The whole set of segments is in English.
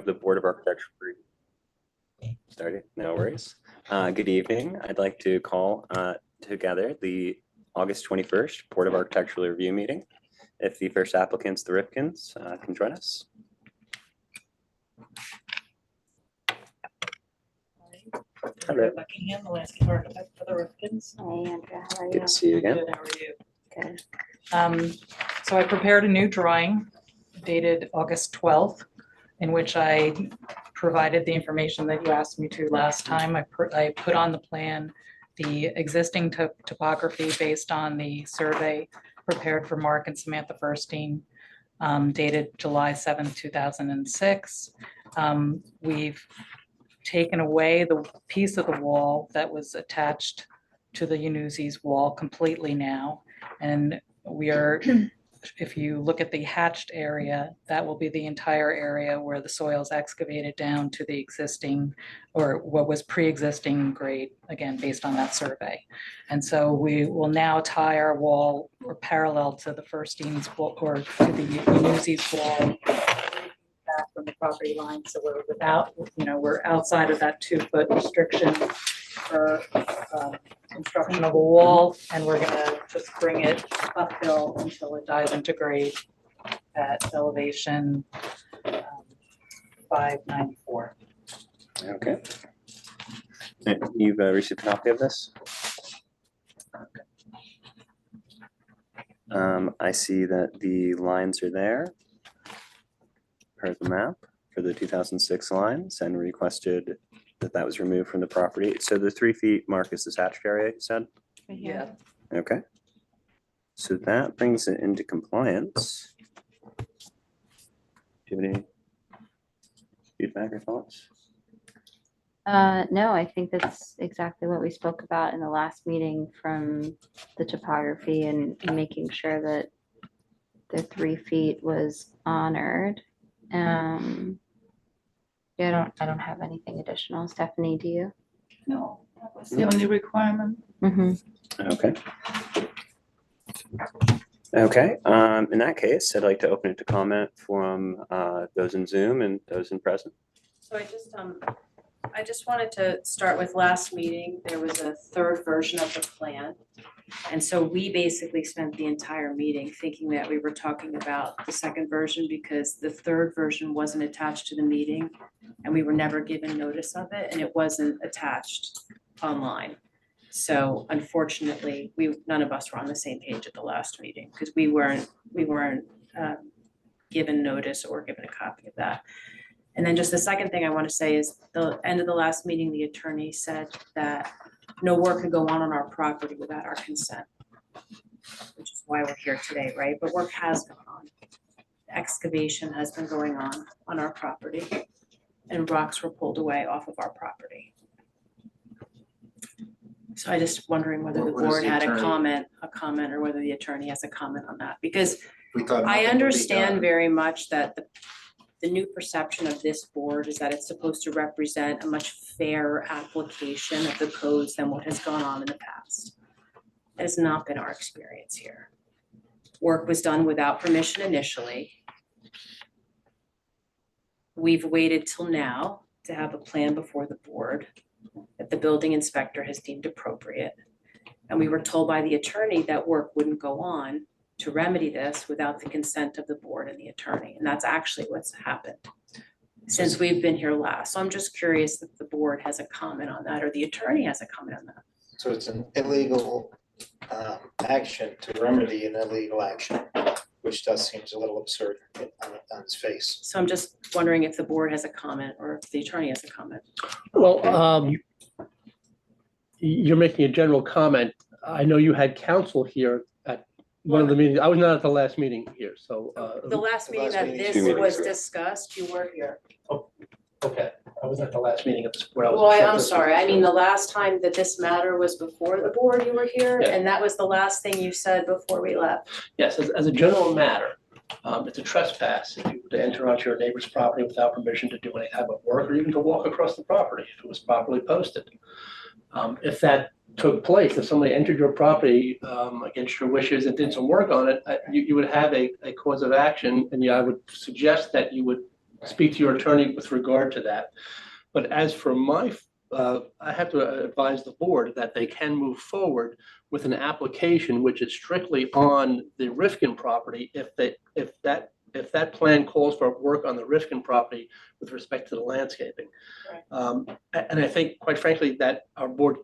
The Board of Architecture. Starting, no worries. Good evening. I'd like to call together the August 21st Board of Architectural Review meeting. If the first applicants, the Rifkins, can join us. Hello. Buckingham, Alaska Architect for the Rifkins. Hey, Andrea, how are you? Good to see you again. Good, how are you? Good. So I prepared a new drawing dated August 12th, in which I provided the information that you asked me to last time. I put on the plan the existing topography based on the survey prepared for Mark and Samantha Furstein, dated July 7th, 2006. We've taken away the piece of the wall that was attached to the Yanuzzi's wall completely now. And we are, if you look at the hatched area, that will be the entire area where the soil is excavated down to the existing, or what was pre-existing grade, again, based on that survey. And so we will now tie our wall or parallel to the Furstein's wall, or to the Yanuzzi's wall, back from the property line. So we're without, we're outside of that 2-foot restriction for construction of a wall, and we're gonna just bring it uphill until it dives into grade at elevation 594. Okay. You've received a copy of this? Okay. I see that the lines are there per the map for the 2006 lines, and requested that was removed from the property. So the 3 feet mark is this hatched area, you said? Yeah. Okay. So that brings it into compliance. Do you have any feedback or thoughts? No, I think that's exactly what we spoke about in the last meeting, from the topography and making sure that the 3 feet was honored. Yeah, I don't have anything additional. Stephanie, do you? No, that was the only requirement. Okay. Okay. In that case, I'd like to open it to comment from those in Zoom and those in present. So I just wanted to start with last meeting. There was a third version of the plan. And so we basically spent the entire meeting thinking that we were talking about the second version, because the third version wasn't attached to the meeting and we were never given notice of it, and it wasn't attached online. So unfortunately, none of us were on the same page at the last meeting, because we weren't given notice or given a copy of that. And then just the second thing I want to say is, the end of the last meeting, the attorney said that no work could go on our property without our consent, which is why we're here today, right? But work has gone on. Excavation has been going on our property, and rocks were pulled away off of our property. So I just wondering whether the board had a comment, or whether the attorney has a comment on that, because I understand very much that the new perception of this board is that it's supposed to represent a much fairer application of the codes than what has gone on in the past. That has not been our experience here. Work was done without permission initially. We've waited till now to have a plan before the board that the building inspector has deemed appropriate. And we were told by the attorney that work wouldn't go on to remedy this without the consent of the board and the attorney. And that's actually what's happened since we've been here last. So I'm just curious if the board has a comment on that, or the attorney has a comment on that. So it's an illegal action to remedy an illegal action, which does seems a little absurd on its face. So I'm just wondering if the board has a comment, or if the attorney has a comment. Well, you're making a general comment. I know you had counsel here at one of the meetings. I was not at the last meeting here, so. The last meeting that this was discussed, you were here. Oh, okay. I was at the last meeting where I was. Well, I'm sorry. I mean, the last time that this matter was before the board, you were here, Yeah. and that was the last thing you said before we left. Yes, as a general matter, it's a trespass if you were to enter onto your neighbor's property without permission to do any type of work, or even to walk across the property if it was properly posted. If that took place, if somebody entered your property against your wishes and did some work on it, you would have a cause of action, and I would suggest that you would speak to your attorney with regard to that. But as for I have to advise the board that they can move forward with an application which is strictly on the Rifkin property if that plan calls for work on the Rifkin property with respect to the landscaping. And I think, quite frankly, that our board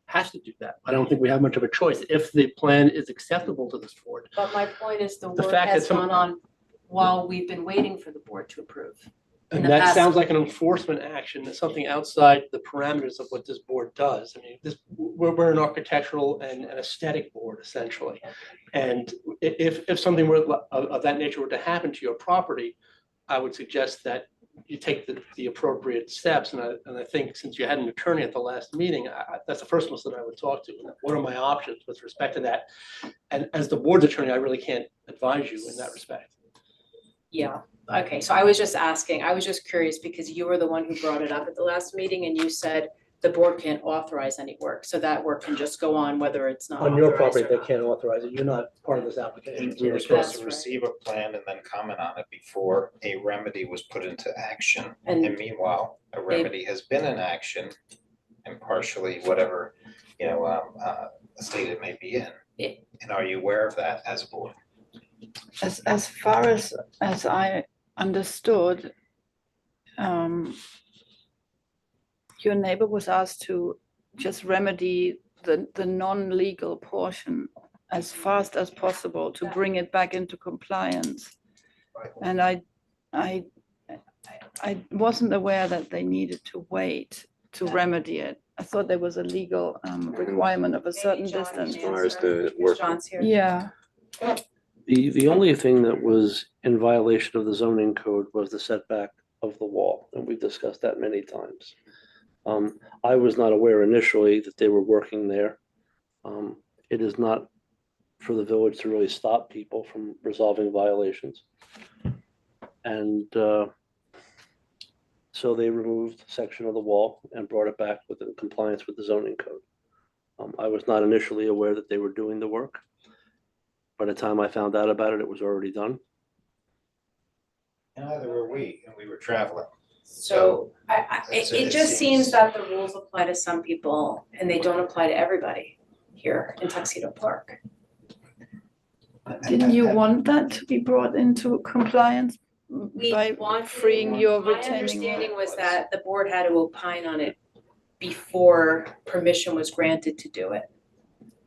has to do that. I don't think we have much of a choice if the plan is acceptable to this board. But my point is the The work fact has that gone on while we've been waiting for the board to approve. In And the that past- sounds like an enforcement action, it's something outside the parameters of what this board does. I mean, we're an architectural and an aesthetic board essentially. And if something of that nature were to happen to your property, I would suggest that you take the appropriate steps. And I think since you had an attorney at the last meeting, that's the first person I would talk to. What are my options with respect to that? And as the board's attorney, I really can't advise you in that respect. Yeah, okay, so I was just asking, I was just curious because you were the one who brought it up at the last meeting and you said the board can't authorize any work, so that work can just go on whether it's not On your authorized property, or they not. can't authorize it. You're not part of this application. We were That's supposed to right. receive a plan and then comment on it before a remedy was put into action. And And meanwhile, a remedy has been in action and partially whatever, state it may be in. Yeah. And are you aware of that as a board? As far as I understood, your neighbor was asked to just remedy the non-legal portion as fast as possible to bring it back into compliance. And I wasn't aware that they needed to wait to remedy it. I thought there was a legal requirement of a certain maybe John distance. can Or is answer. the work- John's here. Yeah, The only thing that was in violation of the zoning code was the setback of the wall, and we've discussed that many times. I was not aware initially that they were working there. It is not for the village to really stop people from resolving violations. And so they removed a section of the wall and brought it back within compliance with the zoning code. I was not initially aware that they were doing the work. By the time I found out about it, it was already done. And neither were we, and we were traveling. So It's- it it just seems seems- that the rules apply to some people and they don't apply to everybody here in Tuxedo Park. didn't you want that to be brought into compliance We by wanted- freeing your My retaining understanding wall? was that the board had to opine on it before permission was granted to do it.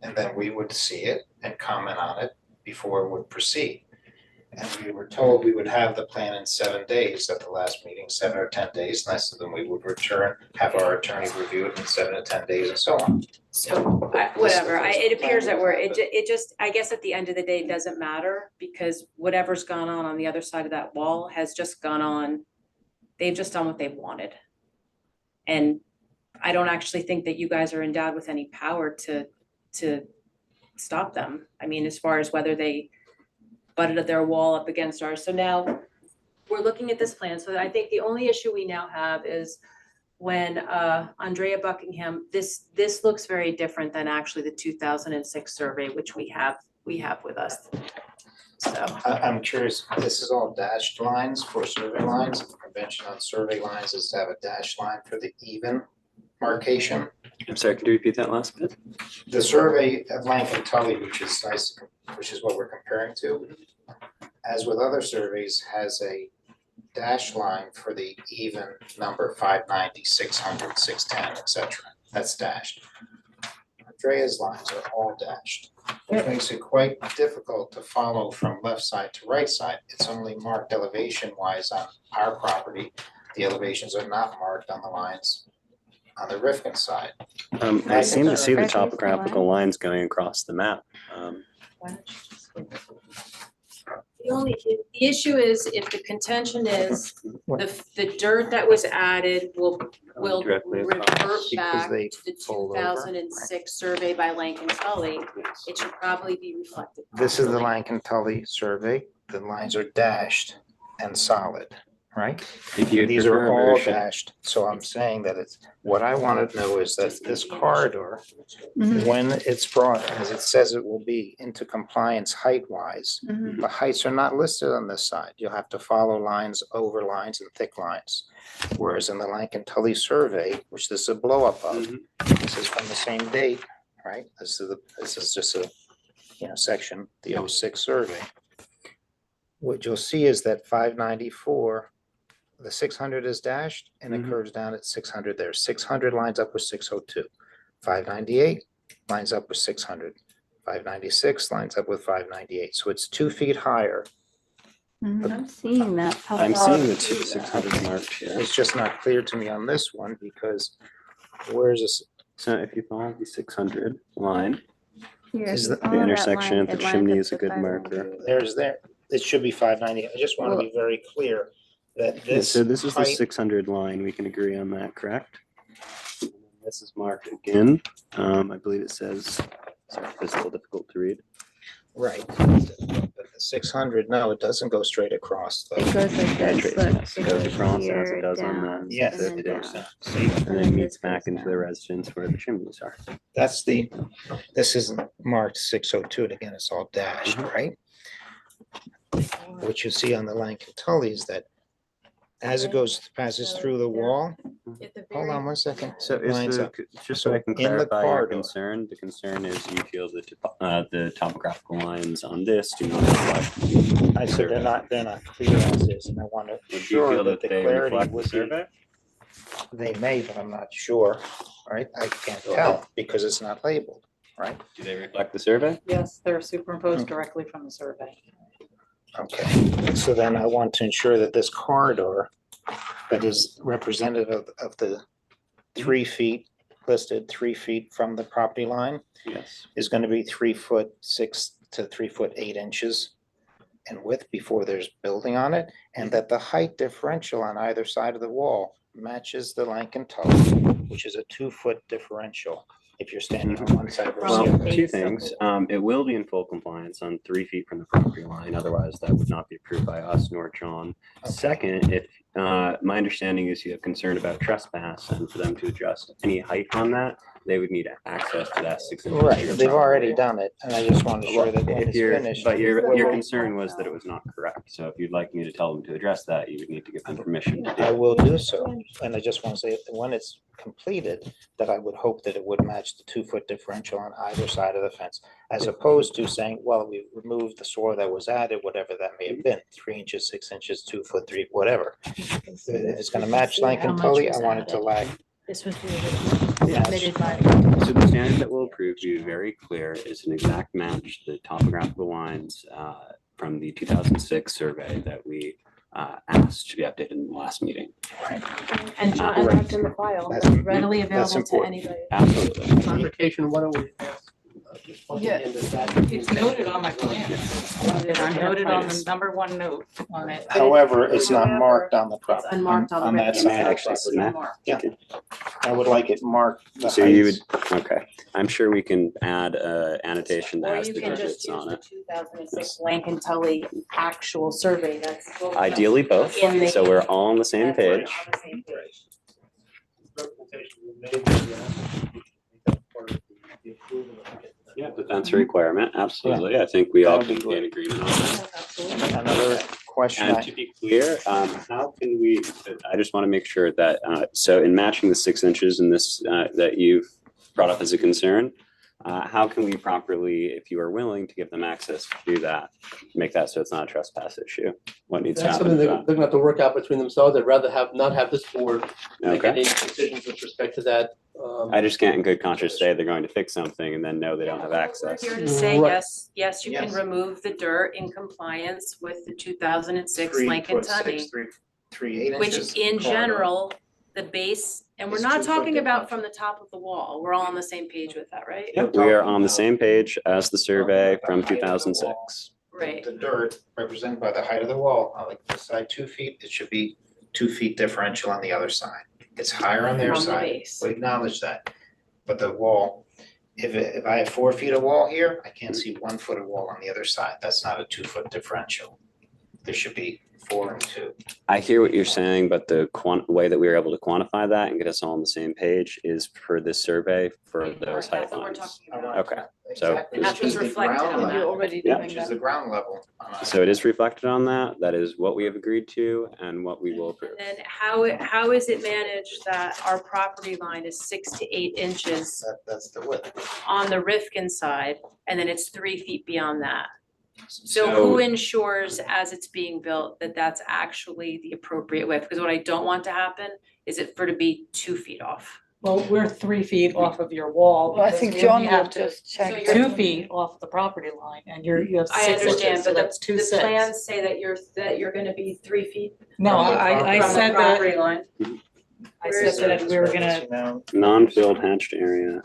And then we would see it and comment on it before it would proceed. And we were told we would have the plan in 7 days at the last meeting, 7 or 10 days, and then we would return, have our attorney review it in 7 to 10 days and so on. So whatever, it appears that it just, I guess at the end of the day, it doesn't matter because whatever's gone on the other side of that wall has just gone on. They've just done what they wanted. And I don't actually think that you guys are endowed with any power to stop them. I mean, as far as whether they butted their wall up against ours. So now we're looking at this plan. So I think the only issue we now have is when Andrea Buckingham, this looks very different than actually the 2006 survey, which we have with us. So, I'm curious, this is all dashed lines for survey lines. The convention on survey lines is to have a dashed line for the even marcation. I'm sorry, could you repeat that last bit? The survey of Lankin Tully, which is nice, which is what we're comparing to, as with other surveys, has a dash line for the even number 590, 600, 610, etc. That's dashed. Andrea's lines are all dashed, which makes it quite difficult to follow from left side to right side. It's only marked elevation wise on our property. The elevations are not marked on the lines on the Rifkin side. I seem to see the Right, there's the topographical lines going across the map. the issue is if the contention is the dirt that was added will Directly revert across. back they to the fold over. 2006 survey by Lankin Tully. Yes. It should probably be reflected. This is the properly. Lankin Tully survey. The lines are dashed and solid, right? If you These are prefer a all version, dashed, so I'm saying that it's, what I want to know is that this corridor, Mhm, when it's brought, as it says it will be, into compliance height-wise, mhm. the heights are not listed on this side. You'll have to follow lines, over lines, and thick lines. Whereas in the Lankin Tully survey, which this is a blow-up of, this is from the same date, right? This is just a, section, the 06 survey. What you'll see is that 594, the 600 is dashed and it Mhm. curves down at 600 there. 600 lines up with 602. 598 lines up with 600. 596 lines up with 598. So it's 2 feet higher. I'm seeing that. pop I'm up. seeing the 600 marked here. It's just not clear to me on this one because where's this? So if you follow the 600 line, Here, is if you the follow that intersection line, at the it lines chimney up is a to good 500. marker. There's there. It should be 590. I just want to be very clear that Yeah, this so this is the height, 600 line. We can agree on that, correct? This is marked again. I believe it says, sorry, it's a little difficult to read. right. But the 600, no, it doesn't go straight across. though. It goes like Yeah, this, trace look. maps. It goes across as it here, does on down, that. Yes. and then down. And then then meets this back goes into the down. residence where the chimneys are. That's the, this isn't marked 602, and again, it's all dashed, right? What you see on the Lankin Tully is that as it passes through the wall, hold on 1 second. So is Lines the, up. just so I can In the clarify your corridor. concern, the concern is you feel that the topographical lines on this do not reflect. I said they're not clear as is, and I want to Do you sure feel that that the they clarity reflect the would be, survey? they may, but I'm not sure, right? I can't tell because it's not labeled, right? Do they reflect the survey? Yes, they're superimposed directly from the survey. Okay, so then I want to ensure that this corridor that is representative of the 3 feet listed, 3 feet from the property line Yes. is going to be 3'6" to 3'8" in width before there's building on it, and that the height differential on either side of the wall matches the Lankin Tully, which is a 2-foot differential if you're standing on one side versus Well, the other. two things. It will be in full compliance on 3 feet from the property line. Otherwise, that would not be approved by us nor John. Okay. Second, if my understanding is you have concern about trespass, and for them to adjust any height on that, they would need access to that 6 inches. Right, to your they've already property. done it, and I just want to Well, ensure that when if it's you're, finished. but your we'll- concern was that it was not correct. So if you'd like me to tell them to address that, you would need to give them permission to do I it. will do so, and I just want to say, that when it's completed, that I would hope that it would match the 2-foot differential on either side of the fence, as opposed to saying, well, we removed the soil that was added, whatever that may have been, 3 inches, 6 inches, 2 foot, 3, whatever. If it's gonna match Lankin Tully, I want it to lag. This was Yes. by. So the standard that we'll approve, to be very clear, is an exact match to the topographical lines from the 2006 survey that we asked to be updated in the last meeting. And John, and that's in the file, That's- readily that's available to important. anybody. Absolutely. Clarification, why don't we ask, just one Yeah. thing into that? It's noted on my plan. It's noted on the number one note on it. However, it's not However, marked on the It's property, unmarked on the. on that regular side of the Actually, It's property. unmarked. Yeah. I would like it marked. the So you heights. would, okay. I'm sure we can add a annotation that Or has you the can digits just use on the it. 2006 Lankin Tully actual survey, that's. Ideally both, In the- so we're all on the same That's right, page. on the same page. Representation we made, that's part of the approval of it. Yeah, but that's a requirement, absolutely. I think we all That would can be be in agreement on that. Absolutely. Another question, And to be clear, how can we, I just want to make sure that, so in matching the 6 inches in this, that you've brought up as a concern, how can we properly, if you are willing to give them access to do that, make that so it's not a trespass issue? What needs to That's happen something to they're that? gonna have to work out between themselves. I'd rather not have this board make Okay, any decisions with respect to that. I just can't in good conscience say they're going to fix something and then know they don't have access. We're here to say, Right. yes, you can Yes. remove the dirt in compliance with the 2006 3 Lankin foot Tully. 6, 3'8" inches. Which in corridor. general, the base, and we're Is not 2 foot talking about differential. from the top of the wall, we're all on the same page with that, right? Yep, we are on the same page as the survey from 2006. Right. The dirt represented by the height of the wall, on like this side 2 feet, it should be 2 feet differential on the other side. It's higher on their From the side, base. we acknowledge that. But the wall, if I have 4 feet of wall here, I can't see 1 foot of wall on the other side. That's not a 2-foot differential. there should be 4 and 2. I hear what you're saying, but the way that we were able to quantify that and get us all on the same page is for this survey for those height That's what we're lines. talking I about. want- Okay, so- Exactly, And that's which is what's the reflected ground on And that. you're level, already Yeah. doing which is that. the ground level. So it is reflected on that. That is what we have agreed to and what we will approve. And then how is it managed that our property line is 6 to 8 inches That's the width. on the Rifkin side, and then it's 3 feet beyond that? So who ensures as it's being built that that's actually the appropriate width? Because what I don't want to happen is it for to be 2 feet off. Well, we're 3 feet off of your wall. Well, I because think we John only will have to just check. So that. you're- 2 feet off the property line and you have I 6 inches, understand, so but that's the 2.6. plans say that you're gonna be 3 feet No, From the I from the said that, property line. I Where said is that we were gonna, Non-filled hatched area.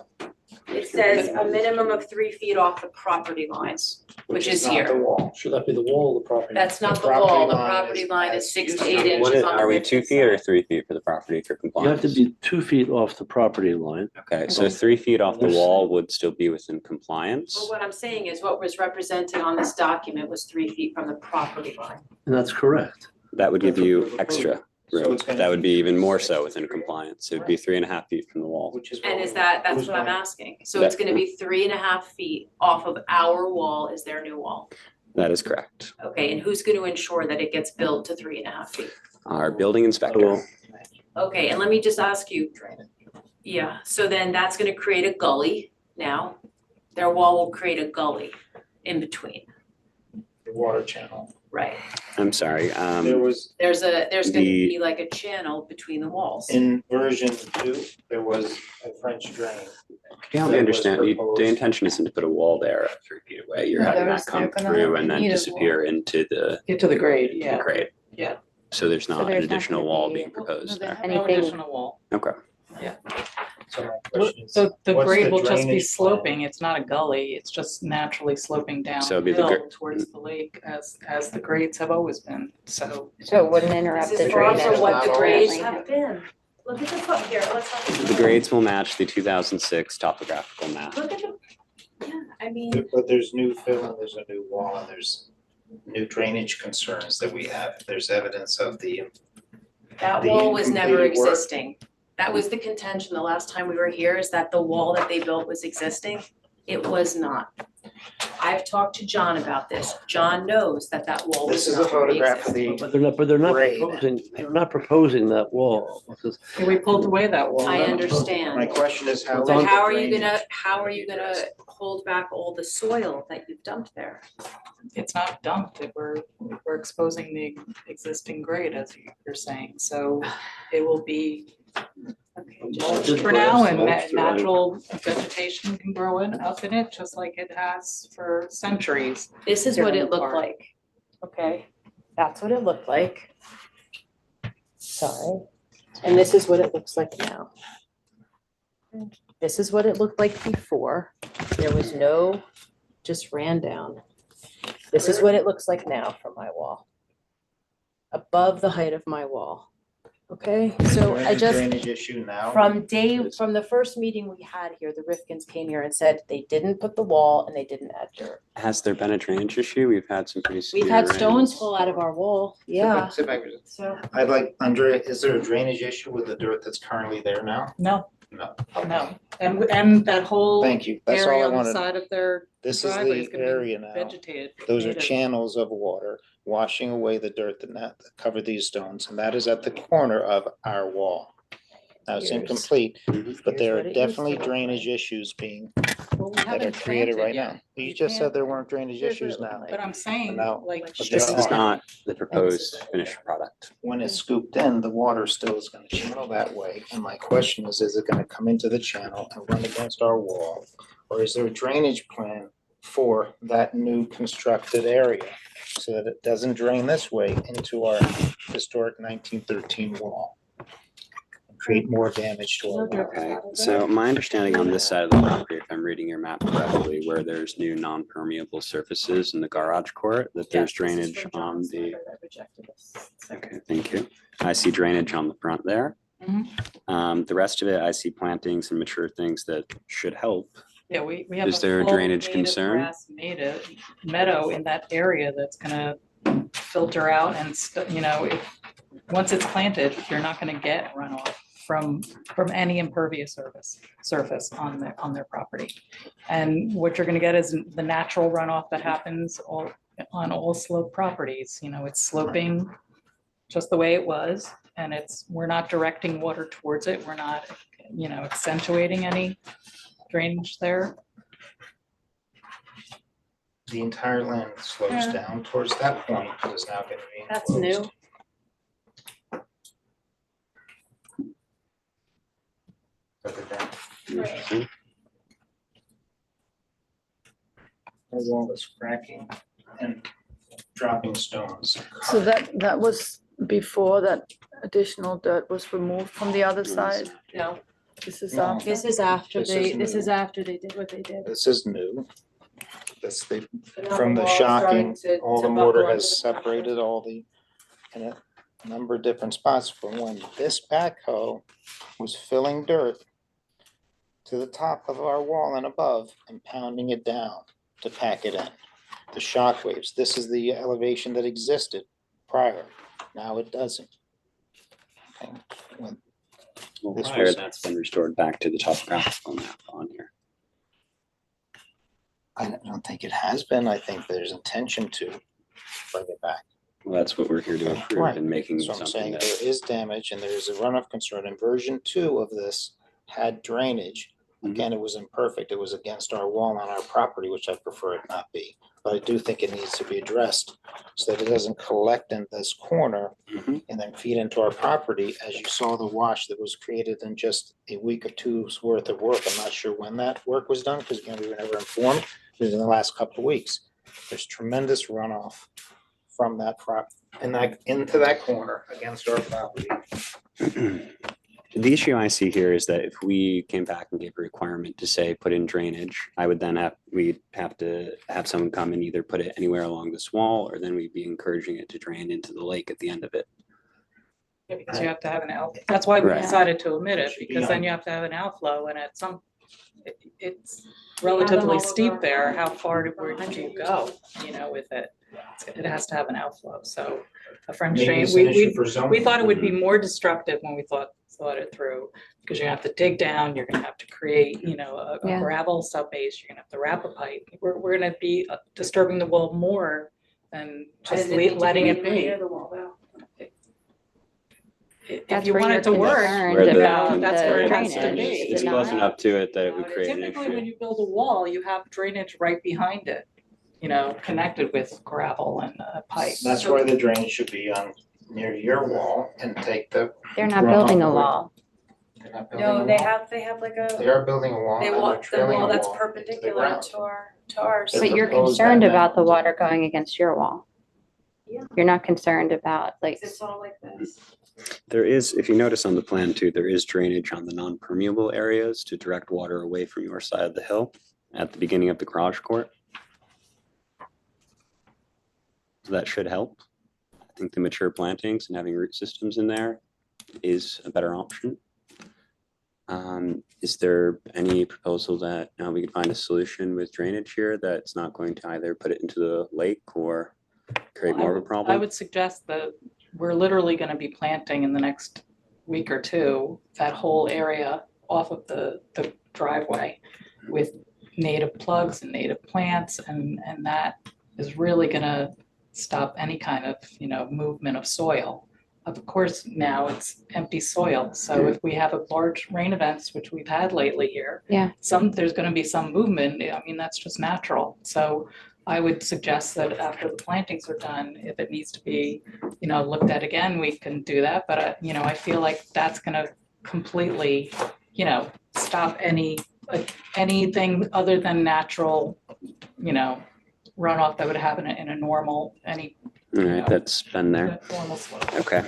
It says a minimum of 3 feet off the property lines, which is not the here. wall. Should that be the wall or the property? That's not The the wall, property the line property is line as is 6 you to see 8 it. What inches is, on the are we Rifkin 2 feet or side. 3 feet for the property for You have compliance? to be 2 feet off the property line. Okay, so 3 feet off the wall would still be within compliance. Well, what I'm saying is what was represented on this document was 3 feet from the property line. And that's correct. That would give That's what you we're extra So room. it's gonna That would be be even more 6 so within compliance. It would be 3.5 feet from the wall. Which is. And what is we- that's who's what I'm going- asking. So it's gonna be 3.5 feet off of our wall is their new wall. That is correct. Okay, and who's gonna ensure that it gets built to 3.5 feet? Our building I inspector. will. Okay, and let me just ask you, yeah, so then that's gonna create a gully now. Their wall will create a gully in between, The water channel. right? I'm sorry. There was, There's gonna The- be like a channel between the walls. in version 2, there was a French drain. Yeah, we that was understand. The proposed. intention isn't to put a wall there 3 feet away. You're No, having there's- that come they're gonna through and then need a disappear into the get to the grade, yeah. grade. Yeah. So there's So not an there's not additional gonna wall be- being proposed No, there. No Anything- additional wall. Okay. So my question is, So the what's grade the will just be drainage sloping, it's not a gully, it's just naturally sloping So it'd be the downhill towards the lake as the grades have always been, so. So it wouldn't interrupt This the is drainage. also what the Not grades always. have been. Look at the foot here, let's have. The grades will match the 2006 topographical map. Look at the, yeah, I mean, but there's new fill and there's a new wall and there's new drainage concerns that we have. There's evidence of the, that the wall was never incompleted work. existing. That was the contention the last time we were here, is that the wall that they built was existing. It was not. I've talked to John about this. John knows that that wall this was is a not photograph of pre-existing. the, But they're not Grade. proposing that wall. Because Yeah, we pulled away that wall. I my understand. question is how. But is But the how are you drainage gonna addressed? hold back all the soil that you've dumped there? It's not dumped, we're exposing the existing grade, as you're saying, so it will be Okay, mulched Just for put now, some and mulch through it. natural vegetation can grow up in it, just like it has for centuries. this is what Here in it the looked park. like. Okay, that's what it looked like. Sorry. And this is what it looks like now. This is what it looked like before. There was no, just ran down. This is what it looks like now from my wall. Above the height of my wall. Okay, so Is there I any just, Drainage issue now. from the first meeting we had here, the Rifkins came here and said they didn't put the wall and they didn't add dirt. Has there been a drainage issue? We've had some pretty severe We've had stones rains. fall out of our wall, yeah, Sit back. so. I'd like, Andrea, is there a drainage issue with the dirt that's currently there now? No, No. no, and that whole Thank you. That's all area I on the wanted. side of their This is driveway is the gonna be area now. vegetated. Those are native. channels of water washing away the dirt that cover these stones, and that is at the corner of our wall. Now, it's Here's- incomplete, but Here's there what are it used definitely to look drainage like. issues being, Well, we that are haven't created planted right yet. now. You We just said can't- there weren't drainage Here's what issues it looked now. like. But I'm saying, now- like. But This there is are. not the proposed finished product. When it's scooped in, the water still is gonna channel that way, and my question is it gonna come into the channel and run against our wall? Or is there a drainage plan for that new constructed area, so that it doesn't drain this way into our historic 1913 wall? And create more damage to our wall. Okay, so my understanding on this side of the property, if I'm reading your map correctly, where there's new non-permeable surfaces in the garage court, that there's drainage on the, okay, thank you. I see drainage on the front there. The rest of it, I see plantings and mature things that should help. Yeah, we have. Is there a full drainage native concern? grass meadow in that area that's gonna filter out and, once it's planted, you're not gonna get runoff from any impervious surface on their property. And what you're gonna get is the natural runoff that happens on all slope properties, it's sloping just the way it was, and we're not directing water towards it, we're not, accentuating any drainage there. The entire land slopes Yeah. down towards that point, that is now gonna be That's enclosed. new. Further down. Interesting. The wall is cracking and dropping stones. So that was before that additional dirt was removed from the other side? No, This is No. after? this is after This they, is this new. is after they did what they did. This is new. This, But now from the wall's starting shocking, all to the mortar buckle has under the pressure. separated all the, in a number of different spots from when this backhoe was filling dirt to the top of our wall and above and pounding it down to pack it in. The shock waves, this is the elevation that existed prior, now it doesn't. Okay, when Well, This prior, was- that's been restored back to the topographical map on here. I don't think it has been, I think there's intention to bring it back. Well, that's what we're here to approve Right. and making So I'm something saying that, there is damage and there is a runoff concern, and version 2 of this had drainage. Mhm. Again, it was imperfect, it was against our wall on our property, which I prefer it not be. But I do think it needs to be addressed so that it doesn't collect in this corner Mhm. and then feed into our property, as you saw the wash that was created in just a week or two's worth of work. I'm not sure when that work was done, because again, we were never informed, it was in the last couple of weeks. There's tremendous runoff from that into that corner against our property. The issue I see here is that if we came back and gave a requirement to say, put in drainage, we'd have to have someone come and either put it anywhere along this wall, or then we'd be encouraging it to drain into the lake at the end of it. Because you have to have that's why we Right. decided to omit it, Should be because then on. you have to have an outflow, and it's relatively steep there, how far would you go, with it? It has to have an outflow, so a French Maybe drain, it's an issue we for zoning. we thought it would be more destructive when we thought it through, because you have to dig down, you're gonna have to create, a Yeah. gravel subbase, you're gonna have to wrap a pipe. We're gonna be disturbing the wall more than just letting it be. If That's you where want you're it to work, concerned Where the- that's where it has to drainage, be. It's the close not- enough to it that it would create an Typically, when issue. you build a wall, you have drainage right behind it, connected with gravel and a pipe. That's why the drainage should be on near your wall and take the. They're not building a runoff. wall. They're not building a No, wall. they have like They a, are building a wall, they and they're want the trailing a wall that's wall into the perpendicular ground. to ours. They're But you're proposed concerned that about the that- water going against your wall. Yeah. You're not concerned about It's all like this. There is, if you notice on the plan too, there is drainage on the non-permeable areas to direct water away from your side of the hill at the beginning of the garage court. So that should help. I think the mature plantings and having root systems in there is a better option. Is there any proposal that we could find a solution with drainage here that's not going to either put it into the lake or create more of a I problem? would suggest that we're literally gonna be planting in the next week or two, that whole area off of the driveway with native plugs and native plants, and that is really gonna stop any kind of, movement of soil. Of course, now it's empty soil, so if we have a large rain events, which we've had lately here. Yeah. There's gonna be some movement, that's just natural, so I would suggest that after the plantings are done, if it needs to be, looked at again, we can do that, but I feel like that's gonna completely, stop anything other than natural, runoff that would happen in a normal, All right, that's been there. normal slope. Okay.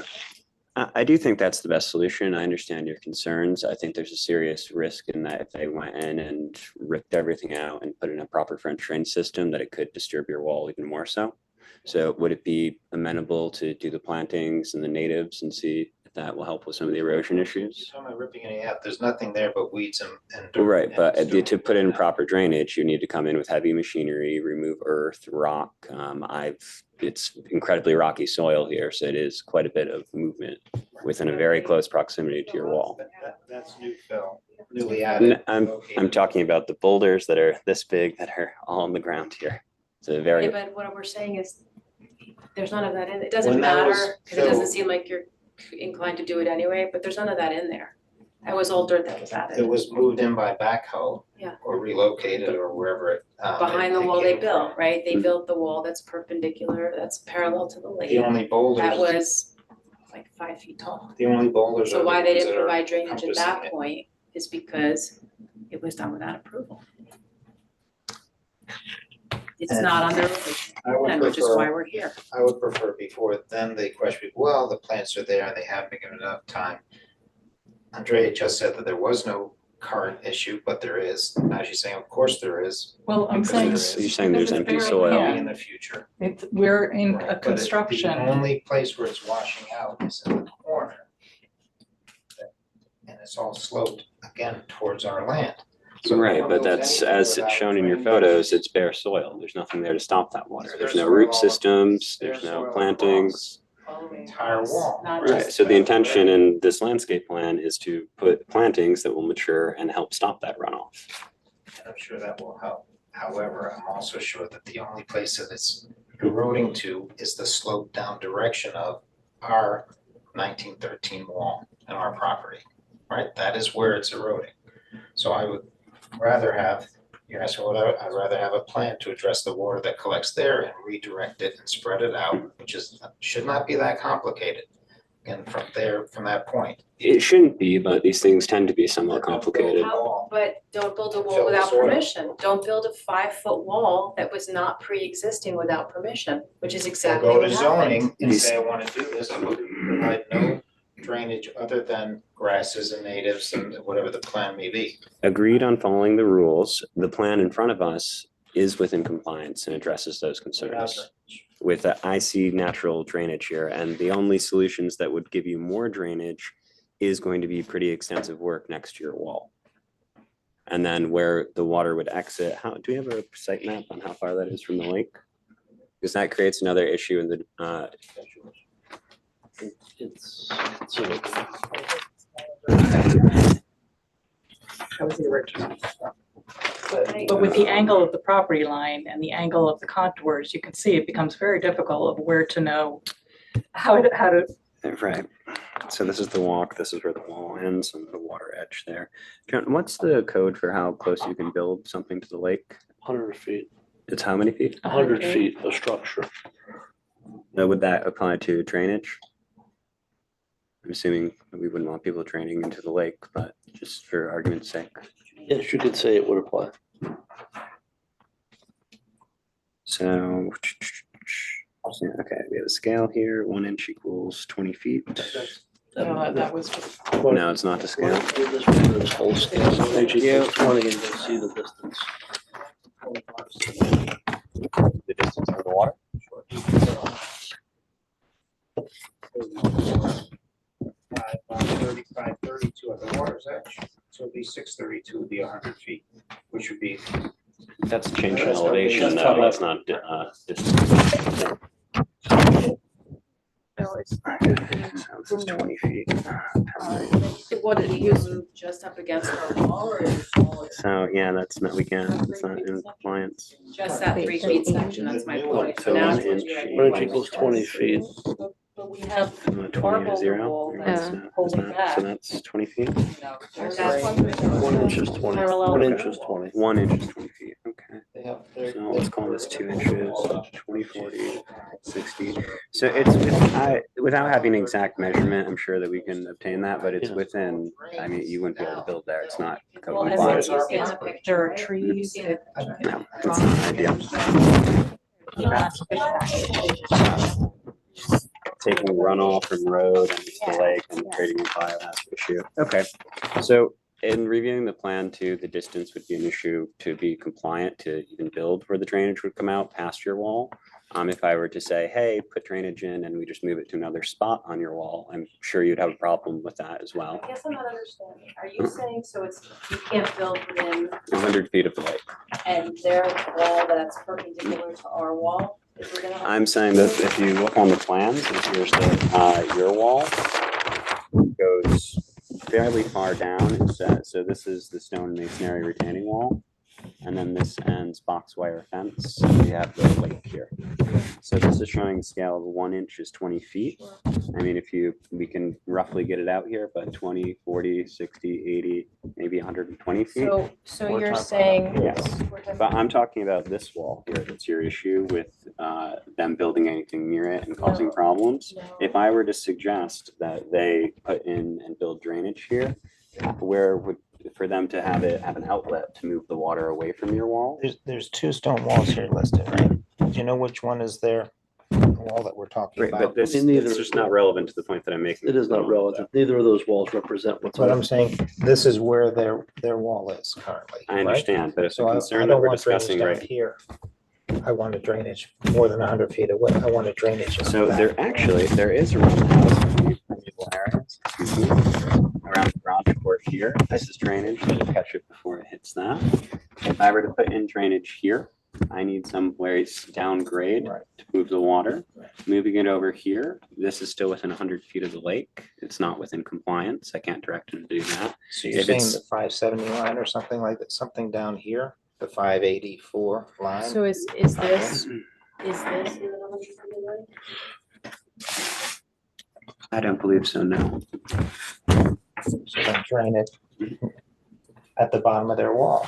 I do think that's the best solution. I understand your concerns. I think there's a serious risk in that if they went in and ripped everything out and put in a proper French drain system, that it could disturb your wall even more so. So would it be amenable to do the plantings and the natives and see if that will help with some of the erosion issues. So am I ripping any out? There's nothing there but weeds and. Well, right, and but stone. to put in proper drainage, you need to come in with heavy machinery, remove earth, rock. It's incredibly rocky soil here, so it is quite a bit of movement within a very close proximity to your wall. That's new fill, newly added. I'm located. talking about the boulders that are this big that are all on the ground here. It's a Yeah, very, but what we're saying is, there's none of that in, it doesn't When that was matter, because it doesn't filled- seem like you're inclined to do it anyway, but there's none of that in there. That was all dirt that was It added, was moved in by backhoe. Yeah. Or relocated or wherever it. behind the it wall they came built, from. right? They Mhm. built the wall that's perpendicular, that's parallel to the lake. The only boulders. That was like 5 feet tall. The only boulders are So the why they ones didn't that are provide drainage at encompassing that it. point is because it was done without approval. It's And not on their I would plan, which is why prefer, we're here. I would prefer before then the question, well, the plants are there and they haven't been given enough time. Andrea just said that there was no current issue, but there is. Now she's saying, of course there is. Well, I'm Because saying there so you're is. saying there's Because empty it's soil. very- Maybe Yeah. in the future. we're in Right, a but construction. The only place where it's washing out is in the corner. And it's all sloped again towards our land. So Right, no one but moves that's, anything as without shown in your drainage. photos, it's bare soil. There's nothing there to stop that water. It's There's bare no soil root all- systems, bare there's no soil plantings. All the way Entire across, wall. not Right, just so the the- intention in this landscape plan is to put plantings that will mature and help stop that runoff. And I'm sure that will help. However, I'm also sure that the only place that it's eroding to is the slope down direction of our 1913 wall and our property, right? That is where it's eroding. So I would rather have, you asked me what I'd rather have a plan to address the water that collects there and redirect it and spread it out, which is, should not be that complicated. And from there, from that point. It shouldn't be, but these things tend to be somewhat complicated. How- But don't build a Fill wall the without soil. permission. Don't build a 5-foot wall that was not pre-existing without permission, which is exactly Go what to happened. zoning and say, I wanna do this, and provide no drainage other than grasses and natives and whatever the plan may be. Agreed on following the rules. The plan in front of us is within compliance and addresses those concerns. With the IC natural drainage here, and the only solutions that would give you more drainage is going to be pretty extensive work next to your wall. And then where the water would exit, do we have a site map on how far that is from the lake? Because that creates another issue in the, It's, That was the original. But with the angle of the property line and the angle of the contours, you can see it becomes very difficult of where to know how to, right. So this is the walk, this is where the wall ends and the water edge there. John, what's the code for how close you can build something to the lake? 100 feet, It's how many feet? 100 feet of structure. Now, would that apply to drainage? I'm assuming that we wouldn't want people draining into the lake, but just for argument's sake. Yes, you could say it would apply. So, okay, we have a scale here, 1 inch equals 20 feet. that was just. No, it's not to scale. This whole scale, so H equals 20 and you'll see the distance. The distance from the water? 532 at the water's edge, so it'd be 632 would be 100 feet, which would be. That's a change in That's not- elevation, that's though, not- that's not distance. No, it's. So this is 20 feet. What did you move just up against the wall or is it all- So, yeah, that's not, we can't, it's not in compliance. just that 3 feet section? That's my point. So So now 1 it's supposed to be inch. like 1 inch equals 20 feet. But we have 20 to Marble 0. wall Right, that's so that's holding not- back. So that's 20 feet. That's 1 inch is 20. Parallel. 1 inch is 20. 1 inch is 20 feet, okay. They have. So let's call this 2 inches, 20, 40, 60. So it's, without having an exact measurement, I'm sure that we can obtain that, but it's Yeah. within, I mean, you wouldn't be able to build there. It's not code Well, and compliant. there are trees. No, it's not ideal. Taking runoff from road and into the lake and creating a biomass issue. Okay, so in reviewing the plan too, the distance would be an issue to be compliant to even build where the drainage would come out past your wall. If I were to say, hey, put drainage in and we just move it to another spot on your wall, I'm sure you'd have a problem with that as well. I guess I'm not understanding. Are you saying so it's, you can't build within 100 feet of the lake. and their wall that's perpendicular to our wall is within 100? I'm saying that if you look on the plans, here's your wall goes fairly far down. So this is the stone masonry retaining wall. And then this ends box wire fence. We have the lake here. So this is showing a scale of 1 inch is 20 feet. I mean, we can roughly get it out here, but 20, 40, 60, 80, maybe 120 feet. So We're you're talking saying. Yes. we're talking- But I'm talking about this wall here. That's your issue with them building anything near it and causing No. problems. No. If I were to suggest that they put in and build drainage here, where would, for them to have an outlet to move the water away from your wall? There's two stone walls here listed, right? Do you know which one is their wall that we're talking Right, but about? this And neither is is just not the- relevant to the point that I'm making. It is not relative. Neither of those walls represent what's But on. I'm saying, this is where their wall is currently, I right? understand, but it's So a I concern that don't we're want drainage discussing down right. here. I want a drainage more than 100 feet away. I want a drainage. in the So back. there is around the house, permeable areas, excuse me, around the garage court here. This is drainage, we'll catch it before it hits that. If I were to put in drainage here, I need some place down grade Right. to move the water. Right. Moving it over here, this is still within 100 feet of the lake. It's not within compliance. I can't direct them to do that. So you're if saying it's- the 570 line or something like that, something down here, the 584 line? So is this within 100 feet of the lake? I don't believe so, no. So then drain it at the bottom of their wall.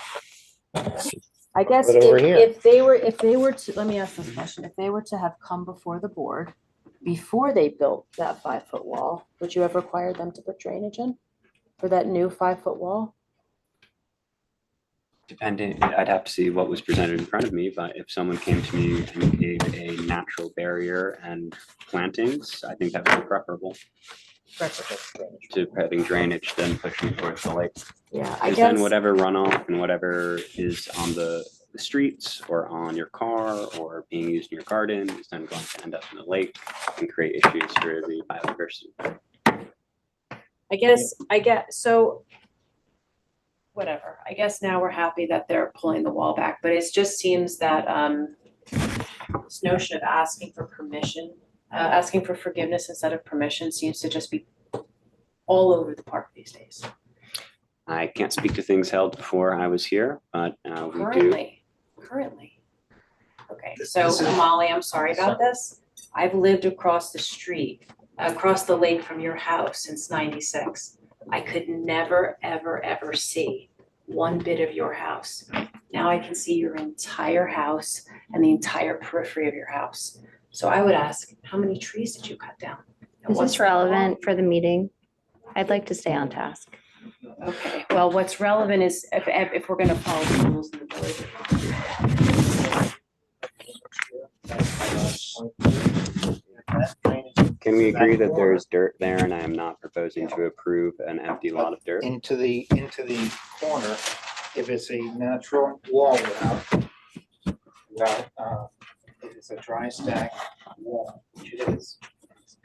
I guess Put it over here. if they were to, let me ask this question, if they were to have come before the board before they built that 5-foot wall, would you have required them to put drainage in for that new 5-foot wall? Depending, I'd have to see what was presented in front of me, but if someone came to me and gave a natural barrier and plantings, I think that would be preferable to putting drainage than pushing towards the lake. Yeah, I Because guess. then whatever runoff and whatever is on the streets or on your car or being used in your garden is then going to end up in the lake and create issues for the biodiversity. I get, so whatever, I guess now we're happy that they're pulling the wall back, but it just seems that this notion of asking for permission, asking for forgiveness instead of permission seems to just be all over the park these days. I can't speak to things held before I was here, but we do. Currently. Okay, This so is- Molly, I'm sorry about this. I've lived across the street, across the lake from your house since '96. I could never, ever, ever see one bit of your house. Now I can see your entire house and the entire periphery of your house. So I would ask, how many trees did you cut down? And Is what's this the relevant for the meeting? I'd like to stay on task. Okay, well, what's relevant is if we're gonna follow the rules in the village. Can we agree that there is dirt there and I am not proposing to approve an empty lot of dirt? Into the corner, if it's a natural wall without, if it's a dry stack wall, which it is,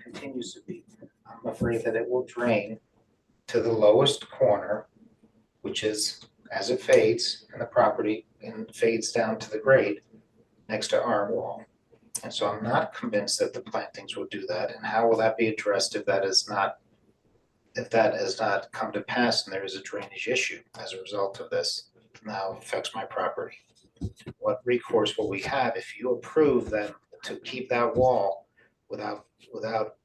continues to be, I'm afraid that it will drain to the lowest corner, which is, as it fades in the property and fades down to the grade next to our wall. And so I'm not convinced that the plantings will do that. And how will that be addressed if that has not come to pass and there is a drainage issue as a result of this now affects my property? What recourse will we have if you approve them to keep that wall without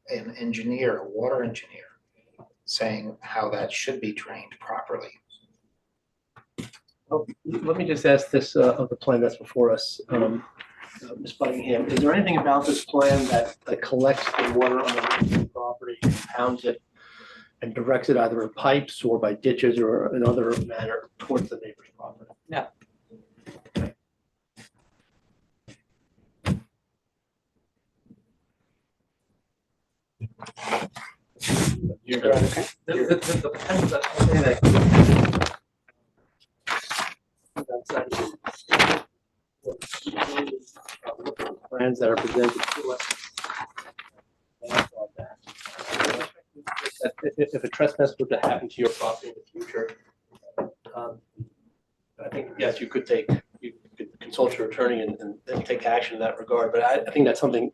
an engineer, a water engineer, saying how that should be drained properly? Oh, let me just ask this of the plan that's before us. Ms. Buckingham, is there anything about this plan that collects the water on the property, pounds it, and directs it either in pipes or by ditches or another manner towards the neighbor's property? No. You're going, okay. The plan that. That's actually. plans that are presented to us. If a trespass were to happen to your property in the future, I think, yes, you could consult your attorney and take action in that regard, but I think that's something,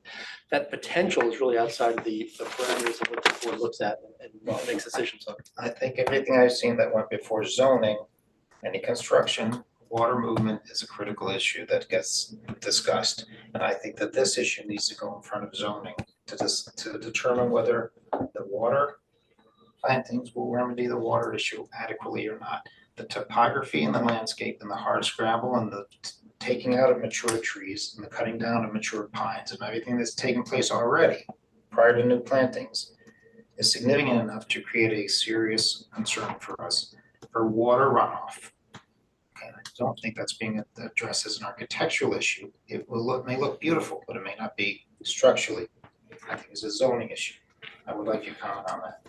that potential is really outside of the parameters of what the board looks at and makes decisions on. I think everything I've seen that went before zoning, any construction, water movement is a critical issue that gets discussed. And I think that this issue needs to go in front of zoning to determine whether the water plantings will remedy the water issue adequately or not. The topography and the landscape and the hard scrabble and the taking out of mature trees and the cutting down of mature pines and everything that's taken place already prior to new plantings is significant enough to create a serious concern for us for water runoff. And I don't think that's being addressed as an architectural issue. It may look beautiful, but it may not be structurally. I think it's a zoning issue. I would like your comment on that.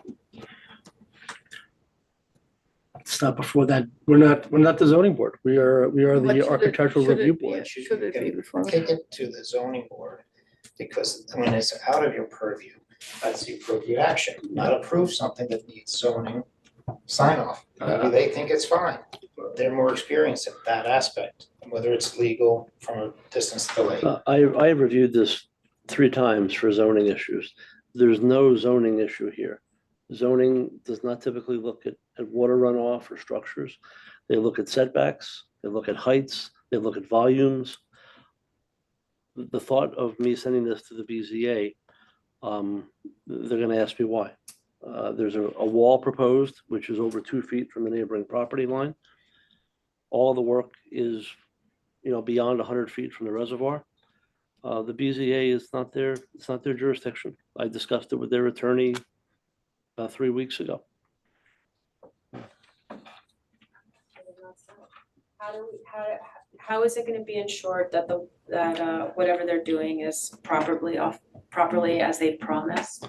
It's not before that, we're not the zoning board, we are What the should it- architectural should it review be? board. Should it be before? Take it to the zoning board, because when it's out of your purview, that's the appropriate action, not approve something that needs zoning sign off. Maybe they think it's fine, they're more experienced in that aspect, whether it's legal from a distance delay. I reviewed this 3 times for zoning issues. There's no zoning issue here. Zoning does not typically look at water runoff or structures. They look at setbacks, they look at heights, they look at volumes. The thought of me sending this to the BZA, they're gonna ask me why. There's a wall proposed, which is over 2 feet from the neighboring property line. All the work is, beyond 100 feet from the reservoir. The BZA is not it's not their jurisdiction. I discussed it with their attorney 3 weeks ago. How is it gonna be ensured that whatever they're doing is properly as they promised?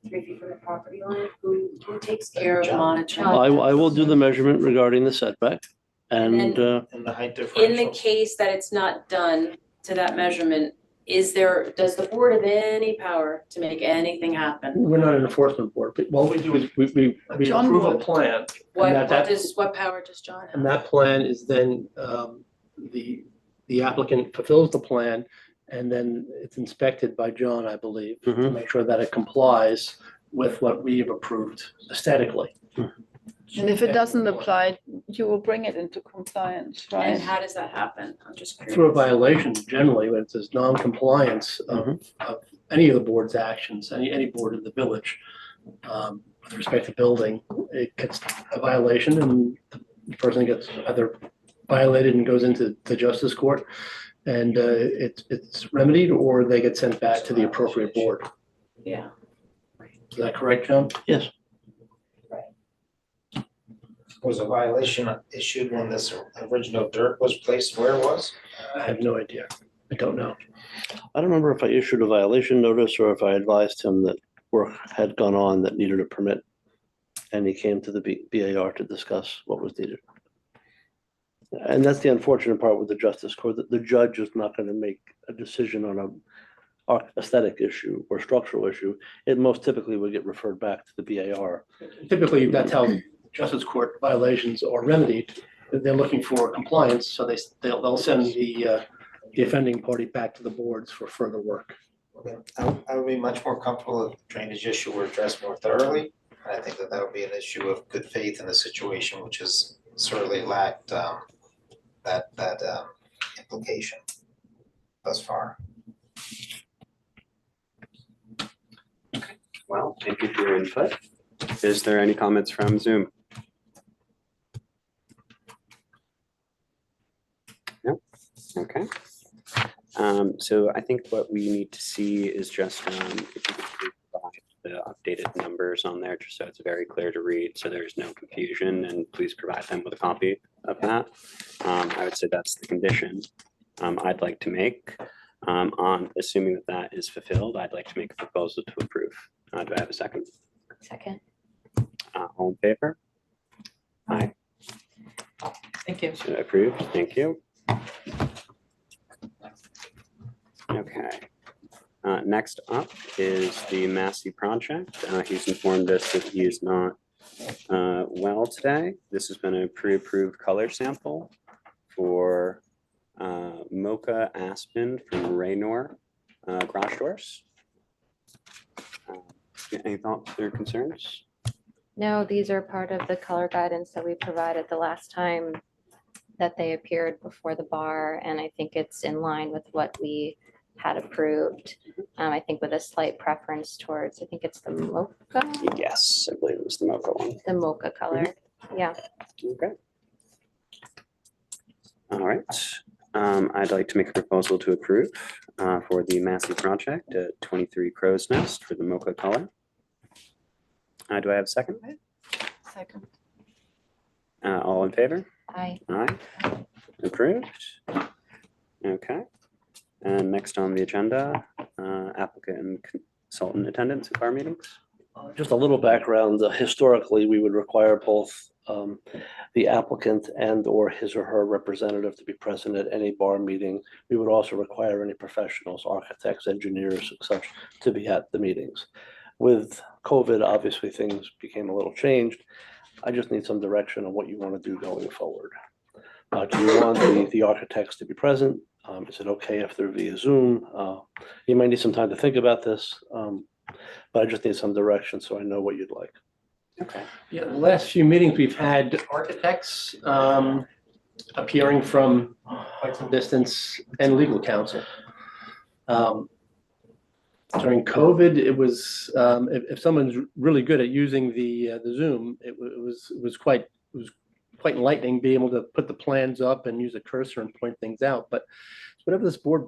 3 feet from the property line, who takes care of monitoring? I will do the measurement regarding the setback and And the height differential. In the case that it's not done to that measurement, does the board have any power to make anything happen? We're not an enforcement board, but what we do is we John approve a would. plan. What that- what power does John have? And that plan is then, the applicant fulfills the plan, and then it's inspected by John, I believe, to Mhm. make sure that it complies with what we have approved aesthetically. And if it doesn't apply, you will bring it into compliance, And right? how does that happen? I'm just curious. Through a violation, generally, when it says non-compliance of any of the board's actions, any board in the village, with respect to building, it gets a violation and the person gets either violated and goes into the justice court and it's remedied, or they get sent back to the appropriate board. Yeah. Is that correct, John? yes, Was a violation issued when this original dirt was placed where it was? I have no idea. I don't know. I don't remember if I issued a violation notice or if I advised him that work had gone on that needed a permit. And he came to the BAR to discuss what was needed. And that's the unfortunate part with the justice court, that the judge is not going to make a decision on a aesthetic issue or structural issue. It most typically would get referred back to the BAR. Typically, that's how justice court violations are remedied. They're looking for compliance, so they'll send the offending party back to the boards for further work. I would be much more comfortable if the drainage issue were addressed more thoroughly. And I think that would be an issue of good faith in the situation, which has certainly lacked that implication thus far. Well, thank you for your input. Is there any comments from Zoom? No? Okay. So I think what we need to see is just if you could please provide the updated numbers on there, just so it's very clear to read, so there's no confusion, and please provide them with a copy of that. I would say that's the condition I'd like to make. On assuming that that is fulfilled, I'd like to make a proposal to approve. Do I have a second? Second. All in favor? Aye. Thank you. So approved, thank you. Okay. Next up is the Massey project. He's informed us that he is not well today. This has been a pre-approved color sample for Mocha Aspen from Raynor garage doors. Any thoughts or concerns? No, these are part of the color guidance that we provided the last time that they appeared before the bar, and I think it's in line with what we had approved. I think with a slight preference towards, I think it's the mocha, Yes, I believe it was the Mocha one. the mocha color. Yeah, Okay. All right. I'd like to make a proposal to approve for the Massey project at 23 Crow's Nest for the Mocha color. Do I have a second? Second. All in favor? I, Aye. Approved. Okay. And next on the agenda, applicant and consultant attendance at our meetings. Just a little background, historically, we would require both the applicant and or his or her representative to be present at any bar meeting. We would also require any professionals, architects, engineers, and such, to be at the meetings. With COVID, obviously, things became a little changed. I just need some direction on what you want to do going forward. Do you want the architects to be present? Is it okay if they're via Zoom? You might need some time to think about this, but I just need some direction so I know what you'd like. Okay. Yeah, the last few meetings, we've had architects appearing from quite some distance and legal counsel. During COVID, it was, if someone's really good at using the Zoom, it was quite enlightening, being able to put the plans up and use a cursor and point things out. But whatever this board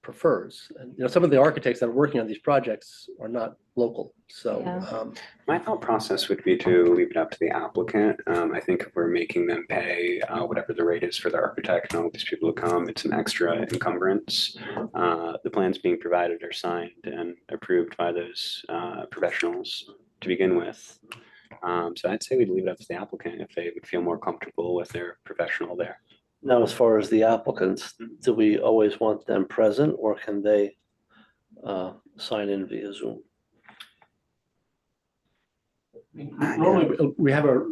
prefers, and some of the architects that are working on these projects are not local, so. Yeah. My thought process would be to leave it up to the applicant. I think if we're making them pay whatever the rate is for the architect and all these people to come, it's an extra encumbrance. The plans being provided are signed and approved by those professionals to begin with. So I'd say we'd leave it up to the applicant if they would feel more comfortable with their professional there. Now, as far as the applicants, do we always want them present or can they sign in via Zoom? Normally, we have a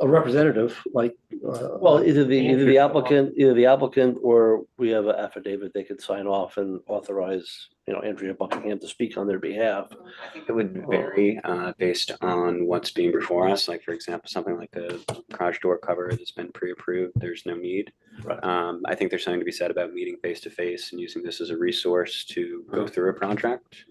representative, like. Well, either the applicant or we have an affidavit they could sign off and authorize, Andrea Buckingham to speak on their behalf. I think it would vary based on what's being before us. Like, for example, something like the garage door cover that's been pre-approved, there's no need. Right. I think there's something to be said about meeting face to face and using this as a resource to go through a project.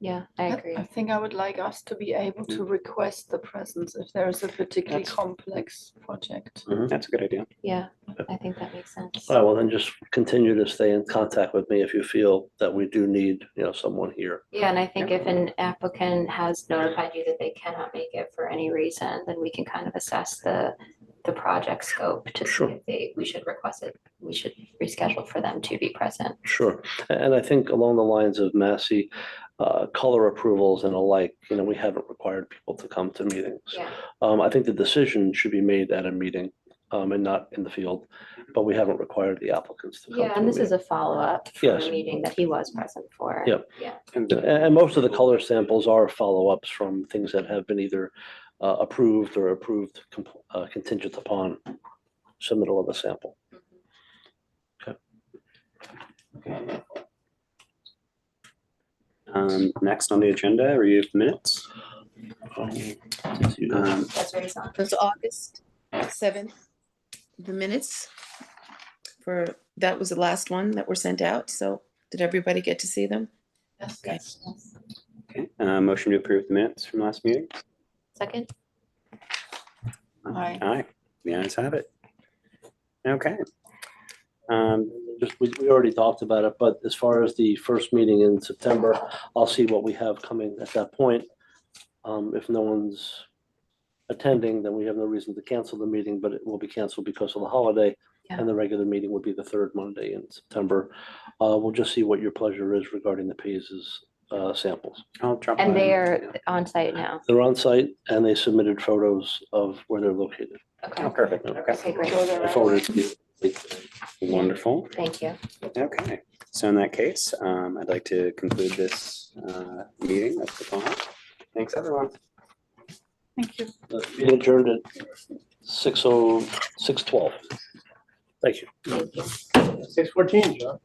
yeah, I agree. I think I would like us to be able to request the presence if there is a particularly That's- complex project. That's a good idea. Yeah, I think that makes sense. All right, well, then just continue to stay in contact with me if you feel that we do need, someone here. Yeah, and I think if an applicant has notified you that they cannot make it for any reason, then we can kind of assess the project scope to see Sure. if we should request it, we should reschedule for them to be present. Sure. And I think along the lines of Massey, color approvals and alike, we haven't required people to come to meetings. Yeah. I think the decision should be made at a meeting and not in the field, but we haven't required the applicants to come. Yeah, to and a this is meeting. a follow-up from Yes. a meeting that he was present for. Yep. Yeah, And most of the color samples are follow-ups from things that have been either approved or approved contingent upon submittal of a sample. Next on the agenda, review of minutes. that's what he's on. It was August 7th, the minutes that was the last one that were sent out. So did everybody get to see them? Yes. Okay. Okay, motion to approve the minutes from last meeting. Second? Aye. Aye, the ayes have it. Okay. Just, we already talked about it, but as far as the first meeting in September, I'll see what we have coming at that point. If no one's attending, then we have no reason to cancel the meeting, but it will be canceled because of the holiday. Yeah. And the regular meeting would be the third Monday in September. We'll just see what your pleasure is regarding the Paige's samples. I'll drop. And by. they are on site now. They're on site and they submitted photos of where they're located. Okay, Oh, perfect. Okay. okay, great. I forwarded it to you. Wonderful. Thank you. Okay. So in that case, I'd like to conclude this meeting of the Cohon. Thanks, everyone. Thank you. Meeting adjourned at 6:12. Thank you. 6:14, John.